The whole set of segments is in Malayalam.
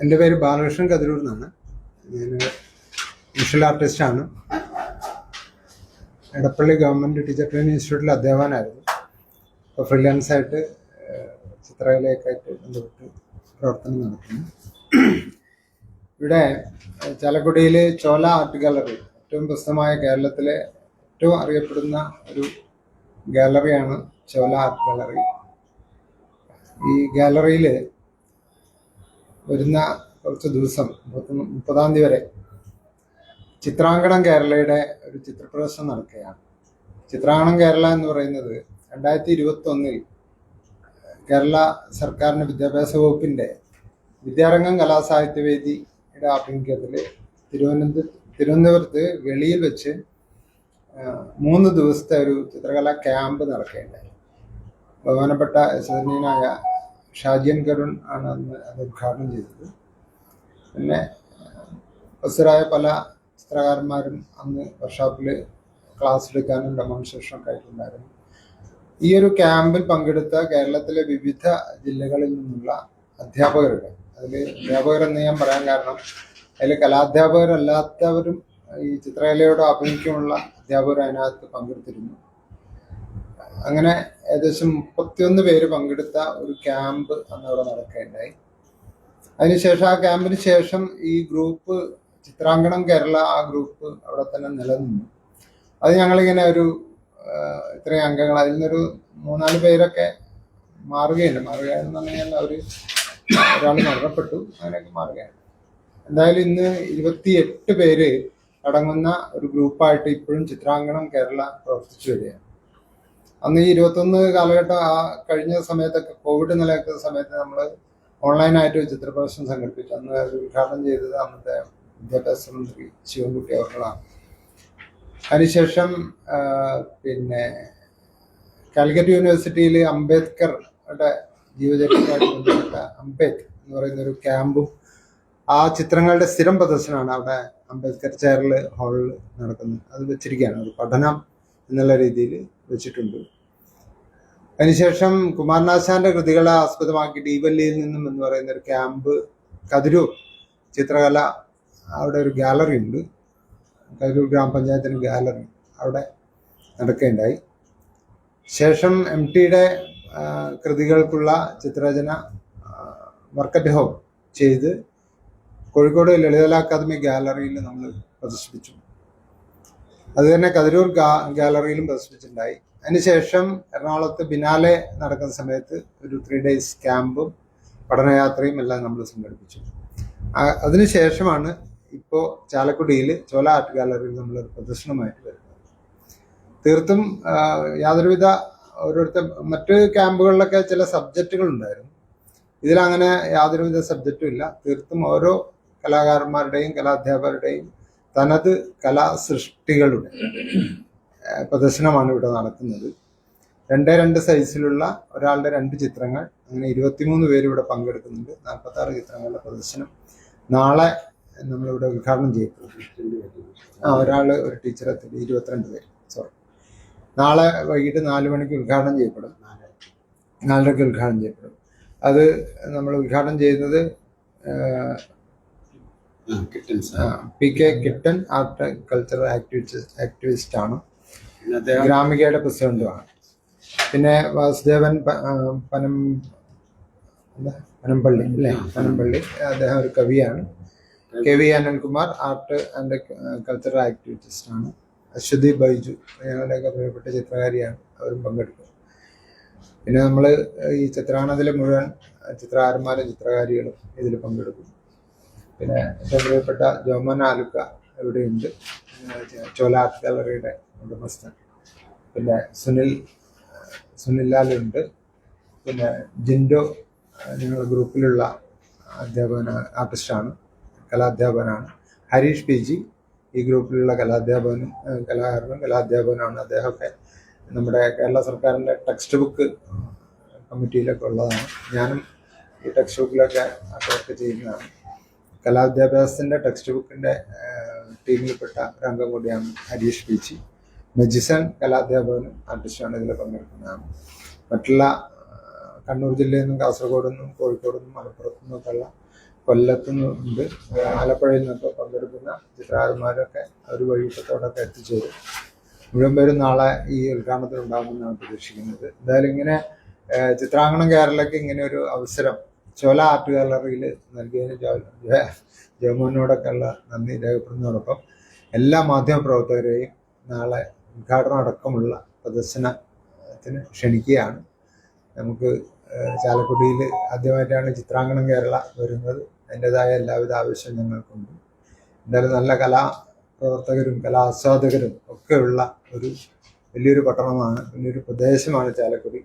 എൻ്റെ പേര് ബാലകൃഷ്ണൻ കതിരൂർ എന്നാണ്. ഞാൻ വിഷ്വൽ ആർട്ടിസ്റ്റാണ്. എടപ്പള്ളി ഗവൺമെൻറ് ടീച്ചർ ട്രെയിനിങ് ഇൻസ്റ്റിറ്റ്യൂട്ടിൽ അധ്യാപകനായിരുന്നു. ഇപ്പോൾ ഫ്രീലാൻസായിട്ട് ചിത്രകലയൊക്കെയായിട്ട് ബന്ധപ്പെട്ട് പ്രവർത്തനം നടത്തുന്നു. ഇവിടെ ചാലക്കുടിയിൽ ചോല ആർട്ട് ഗാലറി ഏറ്റവും പ്രസിദ്ധമായ കേരളത്തിലെ ഏറ്റവും അറിയപ്പെടുന്ന ഒരു ഗാലറിയാണ് ചോല ആർട്ട് ഗാലറി. ഈ ഗാലറിയിൽ വരുന്ന കുറച്ച് ദിവസം 30-ാം തീയതി വരെ ചിത്രാങ്കണം കേരളയുടെ ഒരു ചിത്രപ്രദർശനം നടക്കുകയാണ്. ചിത്രാങ്കണം കേരള എന്ന് പറയുന്നത് 2021 കേരള സർക്കാരിൻ്റെ വിദ്യാഭ്യാസ വകുപ്പിൻ്റെ വിദ്യാരംഗം കലാസാഹിത്യവേദിയുടെ ആഭിമുഖ്യത്തിൽ തിരുവനന്തപുരത്ത് വെളിയിൽ വെച്ച് 3 ദിവസത്തെ ഒരു ചിത്രകലാ ക്യാമ്പ് നടക്കുകയുണ്ടായി. ബഹുമാനപ്പെട്ട ശ്രദ്ധേയനായ ഷാജിയൻ കരുൺ ആണ് അന്ന് അത് ഉദ്ഘാടനം ചെയ്തത്. പിന്നെ പ്രസിദ്ധരായ പല ചിത്രകാരന്മാരും അന്ന് വർക്ക്ഷോപ്പിൽ ക്ലാസ് എടുക്കാനും ഡെമോൺസ്ട്രേഷനൊക്കെ ആയിട്ടുണ്ടായിരുന്നു. ഈ ഒരു ക്യാമ്പിൽ പങ്കെടുത്ത കേരളത്തിലെ വിവിധ ജില്ലകളിൽ നിന്നുള്ള അധ്യാപകരുടെ, അതിൽ അധ്യാപകരെന്ന് ഞാൻ പറയാൻ കാരണം അതിൽ കലാധ്യാപകരല്ലാത്തവരും ഈ ചിത്രകലയോട് ആഭിമുഖ്യമുള്ള അധ്യാപകർ അതിനകത്ത് പങ്കെടുത്തിരുന്നു. അങ്ങനെ ഏകദേശം 31 പേര് പങ്കെടുത്ത ഒരു ക്യാമ്പ് അന്ന് അവിടെ നടക്കുകയുണ്ടായി. അതിനുശേഷം ആ ക്യാമ്പിന് ശേഷം ഈ ഗ്രൂപ്പ് ചിത്രാങ്കണം കേരള ആ ഗ്രൂപ്പ് അവിടെ തന്നെ നിലനിന്നു. അത് ഞങ്ങളിങ്ങനെ ഒരു ഇത്രയും അംഗങ്ങൾ അതിൽ നിന്നൊരു 3-4 പേരൊക്കെ മാറുകയെന്ന് പറഞ്ഞു കഴിഞ്ഞാൽ ഒരാൾ മരണപ്പെട്ടു, അങ്ങനെയൊക്കെ മാറുകയാണ്. എന്തായാലും ഇന്ന് 28 പേര് അടങ്ങുന്ന ഒരു ഗ്രൂപ്പായിട്ട് ഇപ്പോഴും ചിത്രാങ്കണം കേരള പ്രവർത്തിച്ചു വരികയാണ്. അന്ന് ഈ 21 കാലഘട്ടം ആ കഴിഞ്ഞ സമയത്തൊക്കെ കോവിഡ് നിലനിൽക്കുന്ന സമയത്ത് നമ്മൾ ഓൺലൈനായിട്ട് ചിത്രപ്രദർശനം സംഘടിപ്പിച്ചു. അന്ന് അത് ഉദ്ഘാടനം ചെയ്തത് അന്നത്തെ വിദ്യാഭ്യാസ മന്ത്രി ശിവൻകുട്ടി അവർകളാണ്. അതിനുശേഷം പിന്നെ കാലിക്കറ്റ് യൂണിവേഴ്സിറ്റിയിൽ അംബേദ്കറുടെ ജീവചരിത്രമായിട്ട് ബന്ധപ്പെട്ട അംബേദ്കർ എന്ന് പറയുന്നൊരു ക്യാമ്പും ആ ചിത്രങ്ങളുടെ സ്ഥിരം പ്രദർശനമാണ് അവിടെ അംബേദ്കർ ചെയറിൽ ഹാളിൽ നടക്കുന്നത്. അത് വെച്ചിരിക്കുകയാണ്, ഒരു പഠനം എന്നുള്ള രീതിയിൽ വെച്ചിട്ടുണ്ട്. അതിനുശേഷം കുമാരനാശാന്റെ കൃതികളെ ആസ്പദമാക്കി ഡീവല്ലിയിൽ നിന്നും എന്ന് പറയുന്ന ഒരു ക്യാമ്പ് കതിരൂർ ചിത്രകല, അവിടെ ഒരു ഗാലറി ഉണ്ട്, കതിരൂർ ഗ്രാമപഞ്ചായത്തിന് ഗാലറി, അവിടെ നടക്കുകയുണ്ടായി. ശേഷം MTയുടെ കൃതികൾക്കുള്ള ചിത്രരചന വർക്ക് ഹോം ചെയ്ത് കോഴിക്കോട് ലളിതകലാ അക്കാദമി ഗാലറിയിൽ നമ്മൾ പ്രദർശിപ്പിച്ചു. അത് തന്നെ കതിരൂർ ഗാലറിയിലും പ്രദർശിപ്പിച്ചിട്ടുണ്ടായി. അതിനുശേഷം എറണാകുളത്ത് ബിനാലെ നടക്കുന്ന സമയത്ത് ഒരു 3 days ക്യാമ്പും പഠനയാത്രയും എല്ലാം നമ്മൾ സംഘടിപ്പിച്ചു. അതിനുശേഷമാണ് ഇപ്പോൾ ചാലക്കുടിയിൽ ചോല ആർട്ട് ഗാലറിയിൽ നമ്മളൊരു പ്രദർശനമായിട്ട് വരുന്നത്. തീർത്തും യാതൊരുവിധ മറ്റ് ക്യാമ്പുകളിലൊക്കെ ചില സബ്ജക്റ്റുകൾ ഉണ്ടായിരുന്നു. ഇതിലങ്ങനെ യാതൊരുവിധ സബ്ജക്റ്റും ഇല്ല. തീർത്തും ഓരോ കലാകാരന്മാരുടെയും കലാധ്യാപകരുടെയും തനത് കലാസൃഷ്ടികളുടെ പ്രദർശനമാണ് ഇവിടെ നടക്കുന്നത്. 2 സൈസിലുള്ള ഒരാളുടെ 2 ചിത്രങ്ങൾ, അങ്ങനെ 23 പേര് ഇവിടെ പങ്കെടുക്കുന്നുണ്ട്. 46 ചിത്രങ്ങളുടെ പ്രദർശനം നാളെ നമ്മളിവിടെ ഉദ്ഘാടനം ചെയ്യപ്പെടും. ഒരാൾ ഒരു ടീച്ചറെ 22 പേര്, നാളെ വൈകിട്ട് 4 മണിക്ക് ഉദ്ഘാടനം ചെയ്യപ്പെടും. 4:30 ഉദ്ഘാടനം ചെയ്യപ്പെടും. അത് നമ്മൾ ഉദ്ഘാടനം ചെയ്യുന്നത് PK കിട്ടൻ ആർട്ട് കൾച്ചറൽ ആക്ടിവിസ്റ്റ് ആണ്, ഗ്രാമികയുടെ പ്രസിഡന്റുമാണ്. പിന്നെ വാസുദേവൻ പനമ്പള്ളി അല്ലേ, പനമ്പള്ളി, അദ്ദേഹം ഒരു കവിയാണ്. KV Ananthkumar art and cultural activist ആണ്. അശ്വതി ബൈജു ഞങ്ങളുടെയൊക്കെ പ്രിയപ്പെട്ട ചിത്രകാരിയാണ്, അവരും പങ്കെടുക്കും. പിന്നെ നമ്മൾ ഈ ചിത്രാങ്കണത്തിലെ മുഴുവൻ ചിത്രകാരന്മാരും ചിത്രകാരികളും ഇതിൽ പങ്കെടുക്കും. പിന്നെ ഏറ്റവും പ്രിയപ്പെട്ട ജോമൻ ആലുക്ക ഇവിടെയുണ്ട്, ചോല ആർട്ട് ഗാലറിയുടെ ഉടമസ്ഥൻ. പിന്നെ സുനിൽ ലാലുണ്ട്. പിന്നെ ജിൻഡോ ഞങ്ങളുടെ ഗ്രൂപ്പിലുള്ള ആർട്ടിസ്റ്റാണ്, കലാധ്യാപകനാണ്. ഹരീഷ് PG ഈ ഗ്രൂപ്പിലുള്ള കലാകാരനും കലാധ്യാപകനാണ്. അദ്ദേഹമൊക്കെ നമ്മുടെ കേരള സർക്കാരിൻ്റെ ടെക്സ്റ്റ് ബുക്ക് കമ്മിറ്റിയിലൊക്കെ ഉള്ളതാണ്. ഞാനും ഈ ടെക്സ്റ്റ് ബുക്കിലൊക്കെ വർക്ക് ചെയ്യുന്നതാണ്. കലാവിദ്യാഭ്യാസത്തിൻ്റെ ടെക്സ്റ്റ് ബുക്കിൻ്റെ ടീമിൽപ്പെട്ട ഒരംഗം കൂടിയാണ് ഹരീഷ് PG. മജിസൺ കലാധ്യാപകനും ആർട്ടിസ്റ്റാണ് ഇതിൽ പങ്കെടുക്കുന്നതാണ്. മറ്റുള്ള കണ്ണൂർ ജില്ലയിൽ നിന്നും കാസർഗോഡ് നിന്നും കോഴിക്കോട് നിന്നും മലപ്പുറത്തു നിന്നൊക്കെയുള്ള കൊല്ലത്തുനിന്നുണ്ട്, ആലപ്പുഴയിൽ നിന്നൊക്കെ പങ്കെടുക്കുന്ന ചിത്രകാരന്മാരൊക്കെ ഒരു വൈകിട്ടത്തോടൊക്കെ എത്തിച്ചേരും. മുഴുവൻ പേരും നാളെ ഈ ഉദ്ഘാടനത്തിൽ ഉണ്ടാകുമെന്നാണ് പ്രതീക്ഷിക്കുന്നത്. എന്തായാലും ഇങ്ങനെ ചിത്രാങ്കണം കേരളയ്ക്ക് ഇങ്ങനെ ഒരു അവസരം ചോല ആർട്ട് ഗാലറിയിൽ നൽകിയതിന് ജോമോനോടൊക്കെ ഉള്ള നന്ദി രേഖപ്പെടുന്നതോടൊപ്പം എല്ലാ മാധ്യമപ്രവർത്തകരെയും നാളെ ഉദ്ഘാടനം അടക്കമുള്ള പ്രദർശനത്തിന് ക്ഷണിക്കുകയാണ്. നമുക്ക് ചാലക്കുടിയിൽ ആദ്യമായിട്ടാണ് ചിത്രാങ്കണം കേരള വരുന്നത്. അതിൻ്റെതായ എല്ലാവിധ ആവശ്യവും ഞങ്ങൾക്കുണ്ട്. എന്തായാലും നല്ല കലാപ്രവർത്തകരും കലാസ്വാദകരും ഒക്കെയുള്ള ഒരു വലിയൊരു പട്ടണമാണ്, വലിയൊരു പ്രദേശമാണ് ചാലക്കുടി.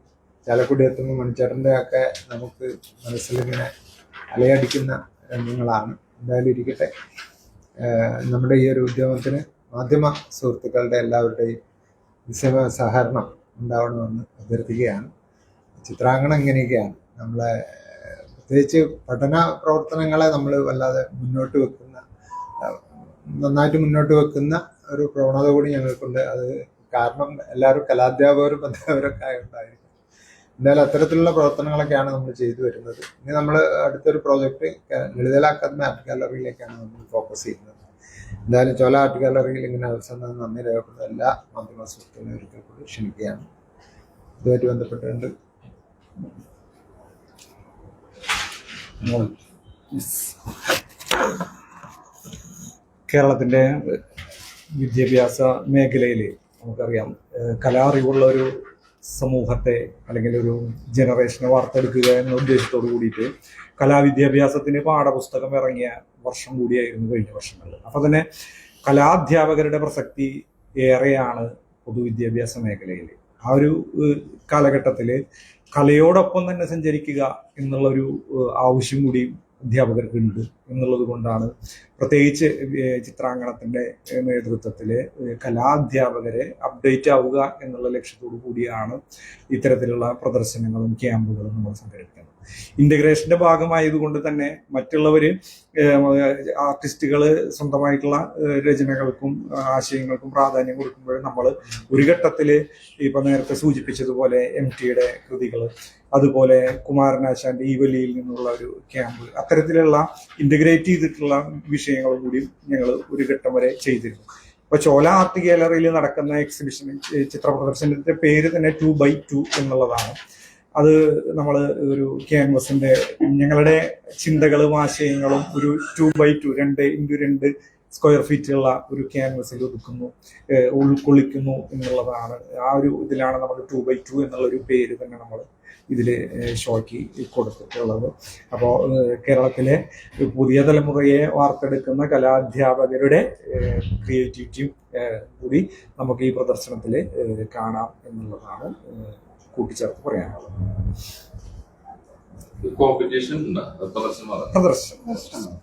ചാലക്കുടി എത്തുമ്പോൾ മണിച്ചേട്ടൻ്റെ ഒക്കെ നമുക്ക് മനസ്സിലിങ്ങനെ അലയടിക്കുന്ന രംഗങ്ങളാണ്. എന്തായാലും ഇരിക്കട്ടെ. നമ്മുടെ ഈ ഒരു ഉദ്യമത്തിന് മാധ്യമ സുഹൃത്തുക്കളുടെ എല്ലാവരുടെയും നിസ്സീമ സഹകരണം ഉണ്ടാവണമെന്ന് അഭ്യർത്ഥിക്കുകയാണ്. ചിത്രാങ്കണം ഇങ്ങനെയൊക്കെയാണ്. നമ്മളെ പ്രത്യേകിച്ച് പഠന പ്രവർത്തനങ്ങളെ നമ്മൾ വല്ലാതെ നന്നായിട്ട് മുന്നോട്ട് വെക്കുന്ന ഒരു പ്രവണത കൂടി ഞങ്ങൾക്കുണ്ട്. അത് കാരണം എല്ലാവരും കലാധ്യാപകരും അധ്യാപകരൊക്കെ ആയിട്ടുണ്ടായിരിക്കും. എന്തായാലും അത്തരത്തിലുള്ള പ്രവർത്തനങ്ങളൊക്കെയാണ് നമ്മൾ ചെയ്തു വരുന്നത്. ഇനി നമ്മൾ അടുത്തൊരു പ്രോജക്റ്റ് ലളിതകലാ അക്കാദമി ആർട്ട് ഗാലറിയിലേക്കാണ് നമ്മൾ ഫോക്കസ് ചെയ്യുന്നത്. എന്തായാലും ചോല ആർട്ട് ഗാലറിയിൽ ഇങ്ങനെ അവസരം നന്ദി രേഖപ്പെടുന്ന എല്ലാ മാധ്യമ സുഹൃത്തുക്കളെയും ഒരിക്കൽ കൂടി ക്ഷണിക്കുകയാണ്. ഇതുമായിട്ട് ബന്ധപ്പെട്ടുകൊണ്ട് കേരളത്തിൻ്റെ വിദ്യാഭ്യാസ മേഖലയിൽ നമുക്കറിയാം, കലാ അറിവുള്ള ഒരു സമൂഹത്തെ അല്ലെങ്കിൽ ഒരു ജനറേഷനെ വാർത്തെടുക്കുക എന്ന ഉദ്ദേശത്തോട് കൂടിയിട്ട് കലാവിദ്യാഭ്യാസത്തിന് പാഠപുസ്തകം ഇറങ്ങിയ വർഷം കൂടിയായിരുന്നു കഴിഞ്ഞ വർഷങ്ങളിൽ. അപ്പോൾ തന്നെ കലാധ്യാപകരുടെ പ്രസക്തി ഏറെയാണ് പൊതുവിദ്യാഭ്യാസ മേഖലയിൽ. ആ ഒരു കാലഘട്ടത്തിൽ കലയോടൊപ്പം തന്നെ സഞ്ചരിക്കുക എന്നുള്ളൊരു ആവശ്യം കൂടി അധ്യാപകർക്കുണ്ട് എന്നുള്ളത് കൊണ്ടാണ് പ്രത്യേകിച്ച് ചിത്രാങ്കണത്തിൻ്റെ നേതൃത്വത്തിൽ കലാധ്യാപകരെ അപ്ഡേറ്റ് ആവുക എന്നുള്ള ലക്ഷ്യത്തോടു കൂടിയാണ് ഇത്തരത്തിലുള്ള പ്രദർശനങ്ങളും ക്യാമ്പുകളും നമ്മൾ സംഘടിപ്പിക്കുന്നത്. ഇന്റഗ്രേഷന്റെ ഭാഗമായതുകൊണ്ട് തന്നെ മറ്റുള്ളവർ ആർട്ടിസ്റ്റുകൾ സ്വന്തമായിട്ടുള്ള രചനകൾക്കും ആശയങ്ങൾക്കും പ്രാധാന്യം കൊടുക്കുമ്പോൾ നമ്മൾ ഒരു ഘട്ടത്തിൽ ഇപ്പൊ നേരത്തെ സൂചിപ്പിച്ചതുപോലെ MTയുടെ കൃതികൾ, അതുപോലെ കുമാരനാശാന്റെ ഈവലിയിൽ നിന്നുള്ള ഒരു ക്യാമ്പ്, അത്തരത്തിലുള്ള ഇന്റഗ്രേറ്റ് ചെയ്തിട്ടുള്ള വിഷയങ്ങളും കൂടി ഞങ്ങൾ ഒരു ഘട്ടം വരെ ചെയ്തിരുന്നു. ഇപ്പൊ ചോല ആർട്ട് ഗാലറിയിൽ നടക്കുന്ന എക്സിബിഷൻ ചിത്ര പ്രദർശനത്തിന്റെ പേര് തന്നെ 2x2 എന്നുള്ളതാണ്. അത് നമ്മൾ ഒരു ക്യാൻവസിന്റെ ഞങ്ങളുടെ ചിന്തകളും ആശയങ്ങളും ഒരു 2x2 2x2 സ്ക്വയർ ഫീറ്റുള്ള ഒരു ക്യാൻവസിൽ ഉൾക്കൊള്ളിക്കുന്നു എന്നുള്ളതാണ്. ആ ഒരു ഇതിലാണ് നമ്മൾ 2x2 എന്നുള്ള ഒരു പേര് തന്നെ നമ്മൾ ഇതിൽ ഷോയ്ക്ക് കൊടുത്തിട്ടുള്ളത്. അപ്പോൾ കേരളത്തിലെ പുതിയ തലമുറയെ വാർത്തെടുക്കുന്ന കലാധ്യാപകരുടെ ക്രിയേറ്റിവിറ്റിയും കൂടി നമുക്ക് ഈ പ്രദർശനത്തിൽ കാണാം എന്നുള്ളതാണ് കൂട്ടിച്ചേർത്ത് പറയാനുള്ളത്. കോമ്പറ്റീഷൻ പ്രദർശനം